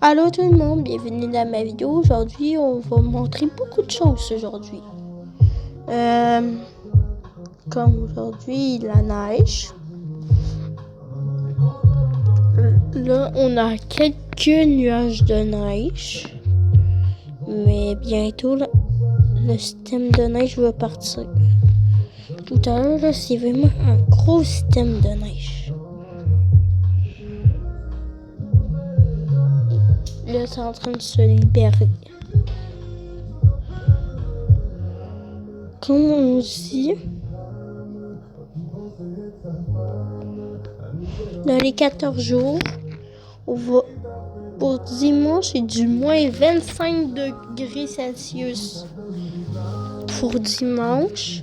Allô tout le monde, bienvenue dans ma vidéo. Aujourd'hui, on va montrer beaucoup de choses aujourd'hui. Comme aujourd'hui, la neige. Là, on a quelques nuages de neige. Mais bientôt, le système de neige va partir. Tout à l'heure, c'est vraiment un gros système de neige. Là, c'est en train de se libérer. Comme on dit, dans les 14 jours, on va pour dimanche, c'est du moins 25 degrés Celsius pour dimanche.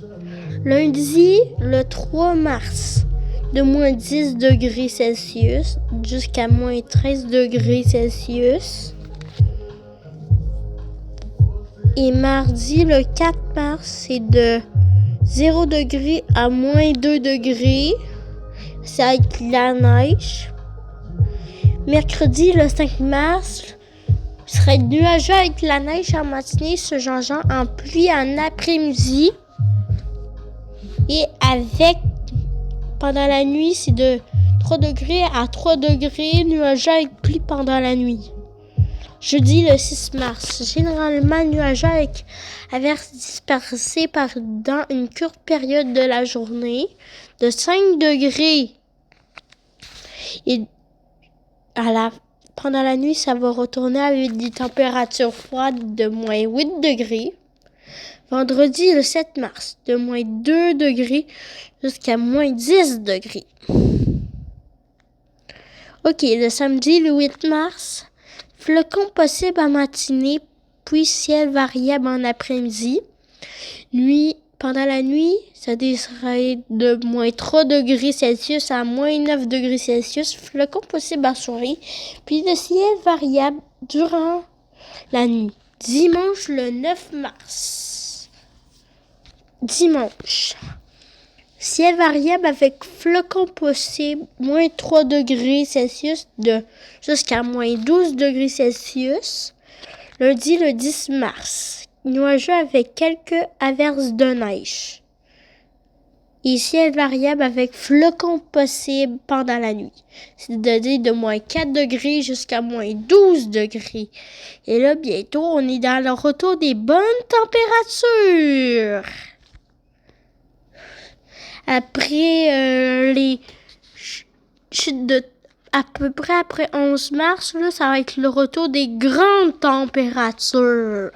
Lundi, le 3 mars, de moins 10 degrés Celsius jusqu'à moins 13 degrés Celsius. Et mardi, le 4 mars, c'est de 0 degrés à moins 2 degrés. C'est avec la neige. Mercredi, le 5 mars, serait nuageux avec la neige en matinée, se changeant en pluie en après-midi. Et pendant la nuit, c'est de 3 degrés à 3 degrés, nuageux avec pluie pendant la nuit. Jeudi, le 6 mars, généralement nuageux avec averses dispersées pendant une courte période de la journée, de 5 degrés. Et pendant la nuit, ça va retourner avec des températures froides de moins 8 degrés. Vendredi, le 7 mars, de moins 2 degrés jusqu'à moins 10 degrés. OK, le samedi, le 8 mars, flocons possibles en matinée, puis ciel variable en après-midi. Pendant la nuit, ça serait de moins 3 degrés Celsius à moins 9 degrés Celsius. Flocons possibles en soirée, puis le ciel variable durant la nuit. Dimanche, le 9 mars. Dimanche. Ciel variable avec flocons possibles, moins 3 degrés Celsius jusqu'à moins 12 degrés Celsius. Lundi, le 10 mars. Nuageux avec quelques averses de neige. Et ciel variable avec flocons possibles pendant la nuit. C'est-à-dire de moins 4 degrés jusqu'à moins 12 degrés. Et là, bientôt, on est dans le retour des bonnes températures. Après les chutes de à peu près après 11 mars, là, ça va être le retour des grandes températures.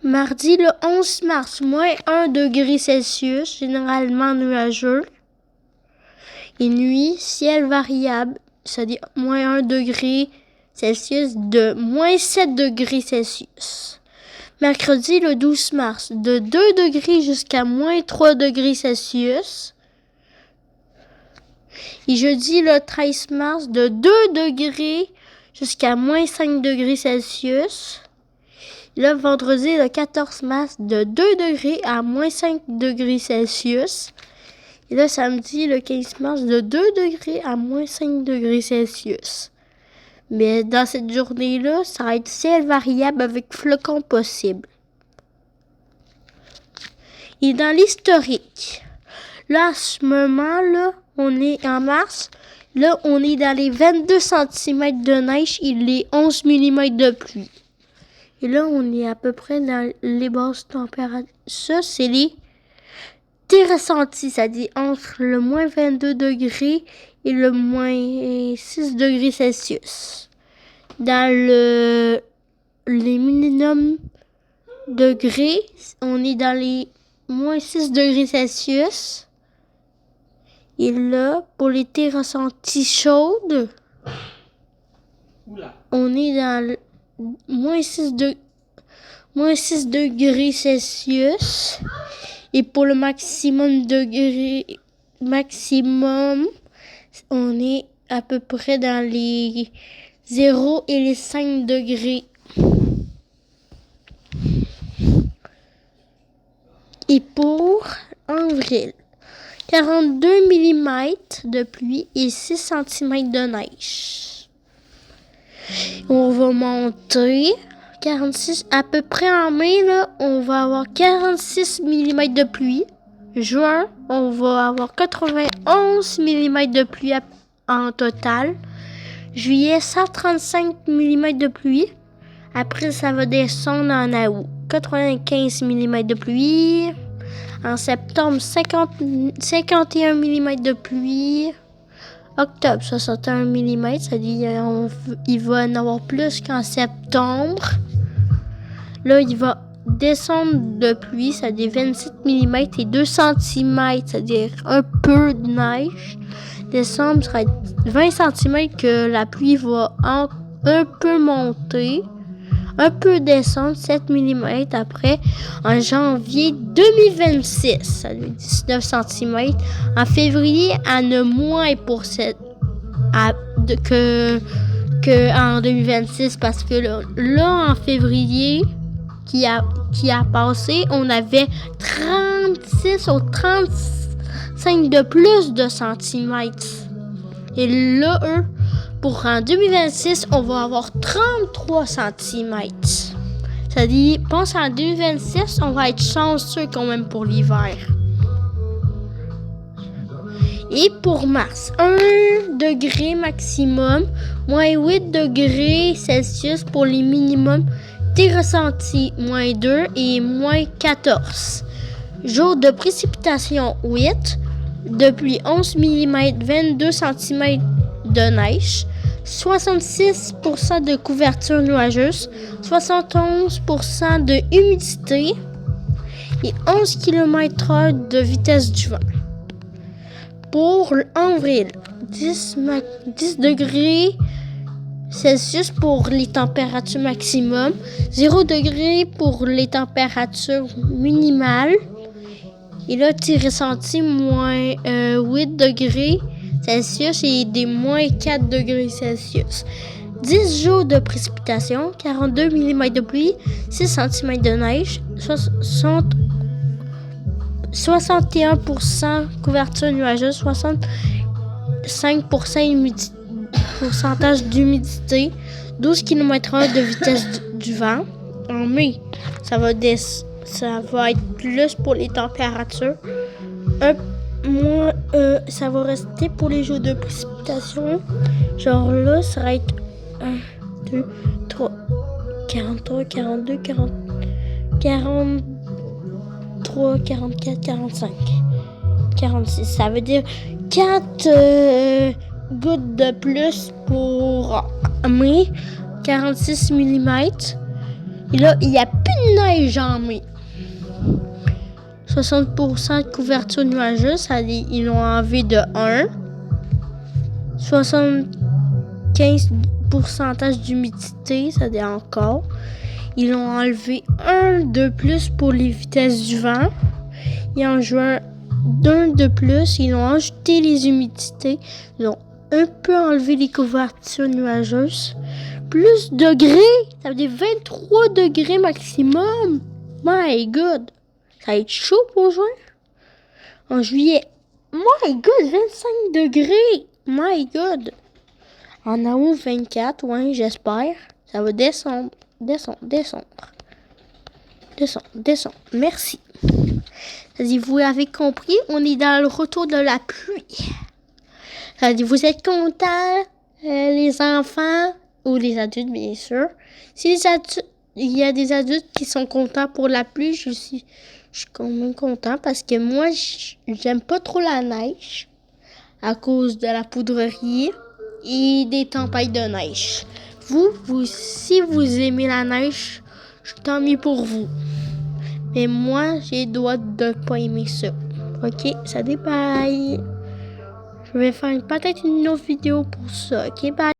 Mardi, le 11 mars, moins 1 degré Celsius, généralement nuageux. Et nuit, ciel variable, c'est-à-dire moins 1 degré Celsius de moins 7 degrés Celsius. Mercredi, le 12 mars, de 2 degrés jusqu'à moins 3 degrés Celsius. Et jeudi, le 13 mars, de 2 degrés jusqu'à moins 5 degrés Celsius. Le vendredi, le 14 mars, de 2 degrés à moins 5 degrés Celsius. Et le samedi, le 15 mars, de 2 degrés à moins 5 degrés Celsius. Mais dans cette journée-là, ça va être ciel variable avec flocons possibles. Et dans l'historique, là, à ce moment-là, on est en mars. Là, on est dans les 22 cm de neige et les 11 mm de pluie. Et là, on est à peu près dans les basses températures. Ça, c'est les ressentis, c'est-à-dire entre le moins 22 degrés et le moins 6 degrés Celsius. Dans les minimum degrés, on est dans les moins 6 degrés Celsius. Et là, pour les ressentis chaudes, on est dans le moins 6 degrés Celsius. Et pour le maximum, on est à peu près dans les 0 et les 5 degrés. Et pour avril, 42 mm de pluie et 6 cm de neige. On va monter 46, à peu près en mai, là, on va avoir 46 mm de pluie. Juin, on va avoir 91 mm de pluie en total. Juillet, 135 mm de pluie. Après, ça va descendre en août. 95 mm de pluie. En septembre, 51 mm de pluie. Octobre, 61 mm. Ça dit il va en avoir plus qu'en septembre. Là, il va descendre de pluie. Ça dit 27 mm et 2 cm. C'est-à-dire un peu de neige. Décembre, ça va être 20 cm que la pluie va un peu monter. Un peu descendre, 7 mm après. En janvier 2026, ça fait 19 cm. En février, à ne moins pour que en 2026, parce que là en février qui a passé, on avait 36 ou 35 de plus de centimètres. Et là, pour en 2026, on va avoir 33 cm. Ça dit, pense en 2026, on va être chanceux quand même pour l'hiver. Et pour mars, 1 degré maximum, moins 8 degrés Celsius pour les minimums. Des ressentis, moins 2 et moins 14. Jour de précipitation, 8. De pluie, 11 mm, 22 cm de neige. 66% de couverture nuageuse, 71% de humidité et 11 km/h de vitesse du vent. Pour avril, 10 degrés Celsius pour les températures maximum, 0 degré pour les températures minimales. Et là, tu ressentis moins 8 degrés Celsius et des moins 4 degrés Celsius. 10 jours de précipitation, 42 mm de pluie, 6 cm de neige, 61% couverture nuageuse, 65% pourcentage d'humidité, 12 km/h de vitesse du vent. En mai, ça va être plus pour les températures. Ça va rester pour les jours de précipitation. Genre là, ça va être 1, 2, 3, 43, 42, 40, 43, 44, 45, 46. Ça veut dire 4 gouttes de plus pour mai, 46 mm. Et là, il n'y a plus de neige en mai. 60% de couverture nuageuse, ça dit ils l'ont enlevé de 1. 75% d'humidité, ça dit encore. Ils l'ont enlevé 1 de plus pour les vitesses du vent. Et en juin, 1 de plus, ils ont ajouté les humidités. Ils ont un peu enlevé les couvertures nuageuses. Plus de degrés, ça veut dire 23 degrés maximum. My God! Ça va être chaud pour juin. En juillet, my God, 25 degrés. My God. En août, 24, ouais, j'espère. Ça va descendre. Merci. Ça-dit, vous avez compris, on est dans le retour de la pluie. Ça-dit, vous êtes contents, les enfants, ou les adultes, bien sûr. Si il y a des adultes qui sont contents pour la pluie, je suis quand même content parce que moi, j'aime pas trop la neige à cause de la poudrerie et des tempêtes de neige. Si vous aimez la neige, tant mieux pour vous. Mais moi, j'ai le droit de pas aimer ça. Ok, ça dépaille. Je vais faire peut-être une autre vidéo pour ça. Ok, bye.